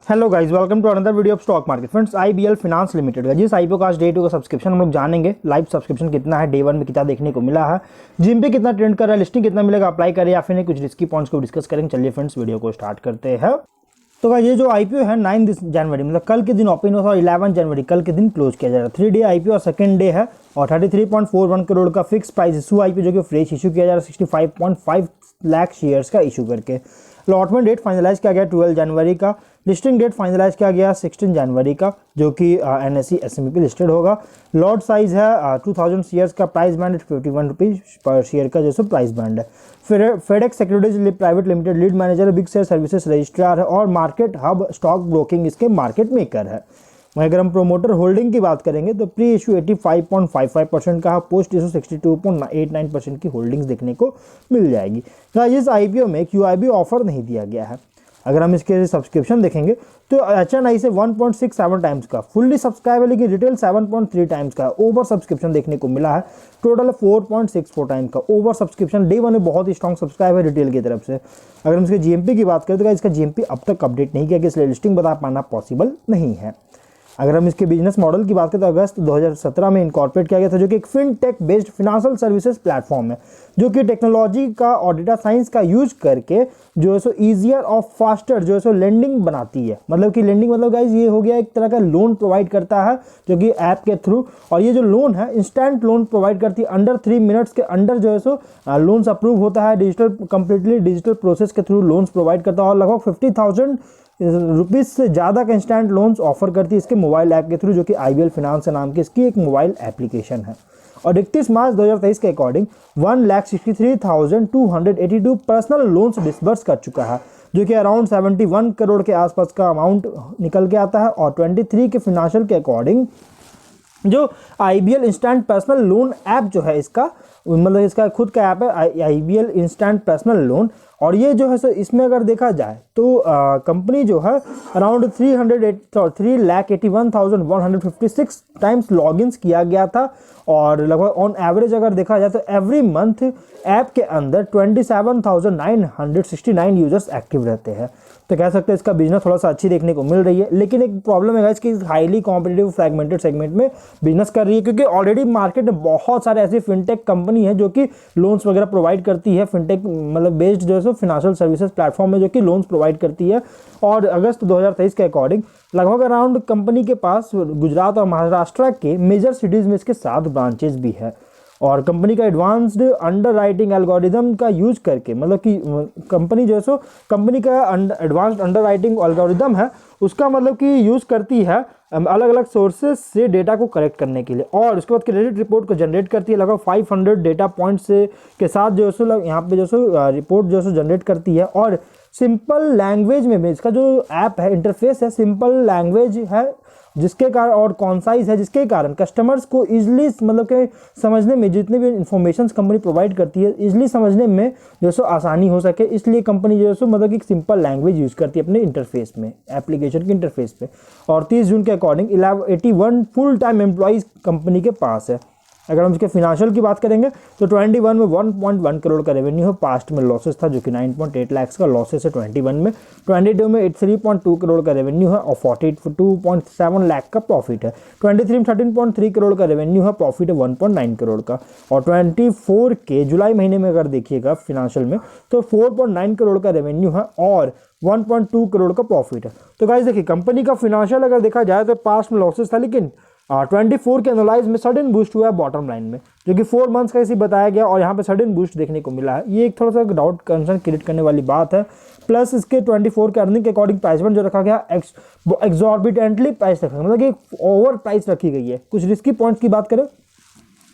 Hello guys, welcome to another video of stock market. Friends, IBL finance limited का जिस IPO का आज day 2 का सब्सक्रिप्शन हम लोग जानेंगे। लाइव सब्सक्रिप्शन कितना है, डे 1 में कितना देखने को मिला है, जिम पे कितना ट्रेंड कर रहा है, लिस्टिंग कितना मिलेगा, अप्लाई करें या फिर नहीं, कुछ रिस्की पॉइंट्स को डिस्कस करेंगे। चलिए फ्रेंड्स, वीडियो को स्टार्ट करते हैं। तो गाइस, ये जो आईपीओ है 9 जनवरी मतलब कल के दिन ओपन हुआ और 11 जनवरी कल के दिन क्लोज किया जाएगा। 3 डे आईपीओ और सेकंड डे है और 33.41 करोड़ का फिक्स प्राइस इशू आईपीओ जो कि फ्रेश इशू किया जा रहा है 65.5 लाख शेयर्स का इशू करके। अलॉटमेंट डेट फाइनलाइज किया गया 12 जनवरी का। लिस्टिंग डेट फाइनलाइज किया गया 16 जनवरी का, जो कि एनएसई एसएमई पे लिस्टेड होगा। लॉट साइज है 2000 शेयर्स का। प्राइस बैंड 51 रुपीज़ पर शेयर का जैसे प्राइस बैंड है। फिर FedEx securities private limited lead manager, big share services registrar है और मार्केट हब स्टॉक ब्रोकिंग इसके मार्केट मेकर है। वहीं अगर हम प्रोमोटर होल्डिंग की बात करेंगे तो प्री इशू 85.55% का है, पोस्ट इशू 62.89% की होल्डिंग्स देखने को मिल जाएगी। इस आईपीओ में क्यूआईबी ऑफर नहीं दिया गया है। अगर हम इसके सब्सक्रिप्शन देखेंगे तो एचएनआई से 1.67 टाइम्स का फुल्ली सब्सक्राइब है, लेकिन रिटेल 7.3 टाइम्स का ओवर सब्सक्रिप्शन देखने को मिला है। टोटल 4.64 टाइम्स का ओवर सब्सक्रिप्शन डे 1 में बहुत ही स्ट्रॉन्ग सब्सक्राइब है रिटेल की तरफ से। अगर हम इसके जीएमपी की बात करें तो इसका जीएमपी अब तक अपडेट नहीं किया गया, इसलिए लिस्टिंग बता पाना पॉसिबल नहीं है। अगर हम इसके बिजनेस मॉडल की बात करें तो अगस्त 2017 में इनकॉर्पोरेट किया गया था, जो कि एक fintech based financial services platform है, जो कि टेक्नोलॉजी का और डेटा साइंस का यूज करके जो है सो ईजियर और फास्टर जो है सो लेंडिंग बनाती है। मतलब कि लेंडिंग मतलब गाइज ये हो गया एक तरह का लोन प्रोवाइड करता है जो कि ऐप के थ्रू, और ये जो लोन है इंस्टेंट लोन प्रोवाइड करती है। अंडर 3 मिनट्स के अंडर जो है सो लोन्स अप्रूव होता है। डिजिटल कंप्लीटली डिजिटल प्रोसेस के थ्रू लोन्स प्रोवाइड करता है और लगभग 50,000 रुपीज़ से ज़्यादा का इंस्टेंट लोन्स ऑफर करती है इसके मोबाइल ऐप के थ्रू, जो कि आईबीएल फाइनेंस नाम की इसकी एक मोबाइल एप्लीकेशन है। और 31 मार्च 2023 के अकॉर्डिंग 1,63,282 पर्सनल लोन्स डिसबर्स कर चुका है, जो कि अराउंड 71 करोड़ के आसपास का अमाउंट निकल के आता है। और 23 के फिनेंशियल के अकॉर्डिंग जो IBL instant personal loan app जो है इसका, मतलब इसका खुद का ऐप है आईबीएल इंस्टेंट पर्सनल लोन। और ये जो है सो इसमें अगर देखा जाए तो कंपनी जो है अराउंड 3,81,156 टाइम्स लॉगिन्स किया गया था। और लगभग ऑन एवरेज अगर देखा जाए तो एवरी मंथ ऐप के अंदर 27,969 यूजर्स एक्टिव रहते हैं। तो कह सकते हैं इसका बिजनेस थोड़ा सा अच्छी देखने को मिल रही है, लेकिन एक प्रॉब्लम है इसकी हाईली कॉम्पिटिटिव फ्रैगमेंटेड सेगमेंट में बिजनेस कर रही है, क्योंकि ऑलरेडी मार्केट में बहुत सारे ऐसी फिनटेक कंपनी है जो कि लोन्स वगैरह प्रोवाइड करती है। फिनटेक मतलब बेस्ड जो है फिनेंशियल सर्विसेज प्लेटफॉर्म में जो कि लोन्स प्रोवाइड करती है। और अगस्त 2023 के अकॉर्डिंग लगभग अराउंड कंपनी के पास गुजरात और महाराष्ट्र के मेजर सिटीज़ में इसके 7 ब्रांचेज भी है। और कंपनी का एडवांस्ड अंडर राइटिंग एल्गोरिदम का यूज करके, मतलब कि कंपनी जो है सो कंपनी का एडवांस्ड अंडर राइटिंग एल्गोरिदम है उसका मतलब कि यूज़ करती है अलग अलग सोर्सेज से डेटा को कलेक्ट करने के लिए, और उसके बाद क्रेडिट रिपोर्ट को जनरेट करती है लगभग 500 डेटा पॉइंट्स के साथ जो है सो यहाँ पे जो सो रिपोर्ट जो है सो जनरेट करती है। और सिंपल लैंग्वेज में इसका जो ऐप है इंटरफेस है सिंपल लैंग्वेज है, जिसके कारण और कॉन्साइज है, जिसके कारण कस्टमर्स को इजीली मतलब के समझने में, जितने भी इंफॉर्मेशन कंपनी प्रोवाइड करती है इजीली समझने में जो सो आसानी हो सके, इसलिए कंपनी जो है सो मतलब कि सिंपल लैंग्वेज यूज़ करती है अपने इंटरफेस में, एप्लीकेशन के इंटरफेस पे। और 30 जून के according 81 full time employees company के पास है। अगर हम इसके फिनेंशियल की बात करेंगे तो 21 में 1.1 करोड़ का रेवेन्यू है। पास्ट में लॉसेस था जो कि 9.8 लाख का लॉसेस है 21 में। 22 में 83.2 करोड़ का रेवेन्यू है और 42.7 लाख का प्रॉफिट है। 23 में 13.3 करोड़ का रेवेन्यू है, प्रॉफिट है 1.9 करोड़ का। और 24 के जुलाई महीने में अगर देखिएगा फिनेंशियल में तो 4.9 करोड़ का रेवेन्यू है और 1.2 करोड़ का प्रॉफिट है। तो गाइस देखिए, कंपनी का फिनेंशियल अगर देखा जाए तो पास्ट में लॉसेस था, लेकिन 24 के एनालाइज में सडन बूस्ट हुआ है बॉटम लाइन में, जो कि 4 मंथ्स का इसी बताया गया और यहाँ पे सडन बूस्ट देखने को मिला है। ये एक थोड़ा सा डाउट कंसर्न क्रिएट करने वाली बात है। प्लस इसके 24 के अर्निंग के अकॉर्डिंग प्राइस जो रखा गया एक्सॉर्बिटेंटली प्राइस रखा, मतलब कि ओवर प्राइस रखी गई है। कुछ रिस्की पॉइंट्स की बात करें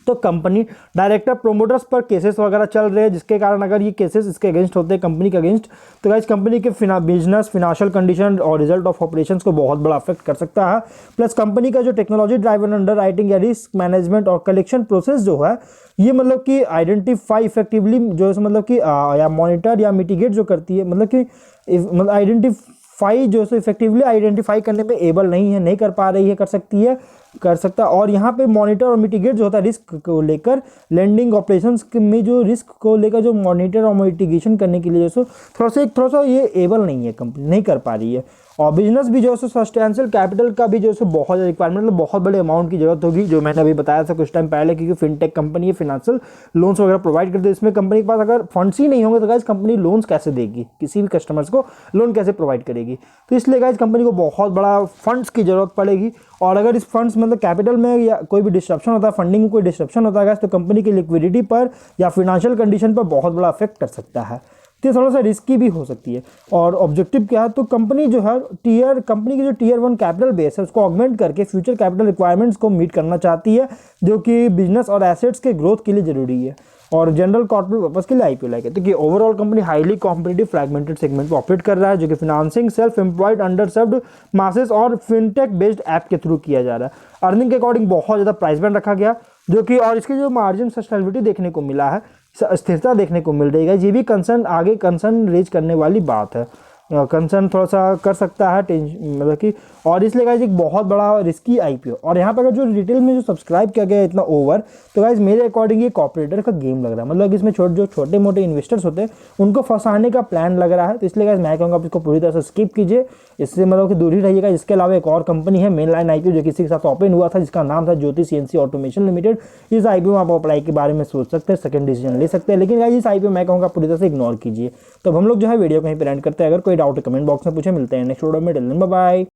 तो कंपनी डायरेक्टर प्रोमोटर्स पर केसेस वगैरह चल रहे हैं, जिसके कारण अगर ये केसेस इसके अगेंस्ट होते हैं कंपनी के अगेंस्ट, तो गाइस कंपनी के बिजनेस फिनेंशियल कंडीशन और रिजल्ट ऑफ ऑपरेशंस को बहुत बड़ा अफेक्ट कर सकता है। प्लस कंपनी का जो टेक्नोलॉजी ड्राइवन अंडर राइटिंग या रिस्क मैनेजमेंट और कलेक्शन प्रोसेस जो है ये मतलब कि आइडेंटिफाई इफेक्टिवली जो है मतलब कि या मॉनिटर या मिटिगेट जो करती है, मतलब कि मतलब आइडेंटिफाई जो है इफेक्टिवली आइडेंटिफाई करने में एबल नहीं है, नहीं कर पा रही है, कर सकती है, कर सकता। और यहाँ पे मॉनिटर और मिटिगेट जो होता है रिस्क को लेकर, लेंडिंग ऑपरेशंस में जो रिस्क को लेकर जो मॉनिटर और मिटिगेशन करने के लिए जो थोड़ा सा ये एबल नहीं है, कंपनी नहीं कर पा रही है। और बिजनेस भी जो है सब्सटेंशियल कैपिटल का भी जो है बहुत ज़्यादा रिक्वायरमेंट, मतलब बहुत बड़े अमाउंट की जरूरत होगी, जो मैंने अभी बताया था कुछ टाइम पहले, क्योंकि फिनटेक कंपनी है, फाइनेंशियल लोन्स वगैरह प्रोवाइड करती है। इसमें कंपनी के पास अगर फंड्स ही नहीं होंगे तो गाइस कंपनी लोन्स कैसे देगी, किसी भी कस्टमर्स को लोन कैसे प्रोवाइड करेगी। तो इसलिए गाइस कंपनी को बहुत बड़ा फंड्स की जरूरत पड़ेगी। और अगर इस फंड्स मतलब कैपिटल में या कोई भी डिस्ट्रप्शन होता है, फंडिंग में कोई डिस्ट्रप्शन होता है गाइस, तो कंपनी की लिक्विडिटी पर या फिनेंशियल कंडीशन पर बहुत बड़ा अफेक्ट कर सकता है। तो थोड़ा सा रिस्की भी हो सकती है। और ऑब्जेक्टिव क्या है, तो कंपनी जो है कंपनी की जो टियर 1 कैपिटल बेस है उसको ऑगमेंट करके फ्यूचर कैपिटल रिक्वायरमेंट्स को मीट करना चाहती है, जो कि बिजनेस और एसेट्स के ग्रोथ के लिए जरूरी है और जनरल कॉर्पोरेट पर्पस के लिए आईपीओ लायक है। तो कि overall company highly competitive fragmented segment में ऑपरेट कर रहा है, जो कि financing self employed under served masses और फिनटेक बेस्ड ऐप के थ्रू किया जा रहा है। अर्निंग के अकॉर्डिंग बहुत ज़्यादा प्राइस बैंड रखा गया, जो कि और इसकी जो मार्जिन सस्टेनेबिलिटी देखने को मिला है, स्थिरता देखने को मिल रही है, ये भी कंसर्न रेज करने वाली बात है। कंसर्न थोड़ा सा कर सकता है मतलब कि, और इसलिए गाइज एक बहुत बड़ा रिस्की आईपीओ। और यहाँ पर अगर जो रिटेल में जो सब्सक्राइब किया गया है इतना ओवर, तो गाइज मेरे अकॉर्डिंग ये कॉर्पोरेटर का गेम लग रहा है, मतलब इसमें जो छोटे मोटे इन्वेस्टर्स होते हैं उनको फंसाने का प्लान लग रहा है। तो इसलिए गाइज मैं कहूँगा आप इसको पूरी तरह से स्किप कीजिए, इससे मतलब कि दूर ही रहिएगा। इसके अलावा एक और कंपनी है मेन लाइन आईपीओ, जो किसी के साथ ओपन हुआ था, जिसका नाम था ज्योति सीएनसी ऑटोमेशन लिमिटेड। इस आईपीओ में आप अप्लाई के बारे में सोच सकते हैं, सेकंड डिसीजन ले सकते हैं, लेकिन गाइज इस आईपीओ मैं कहूँगा पूरी तरह से इग्नोर कीजिए। तो हम लोग जो है वीडियो कहीं पर एंड करते हैं। अगर कोई डाउट है कमेंट बॉक्स में पूछे। मिलते हैं नेक्स्ट वीडियो में। Till then bye bye.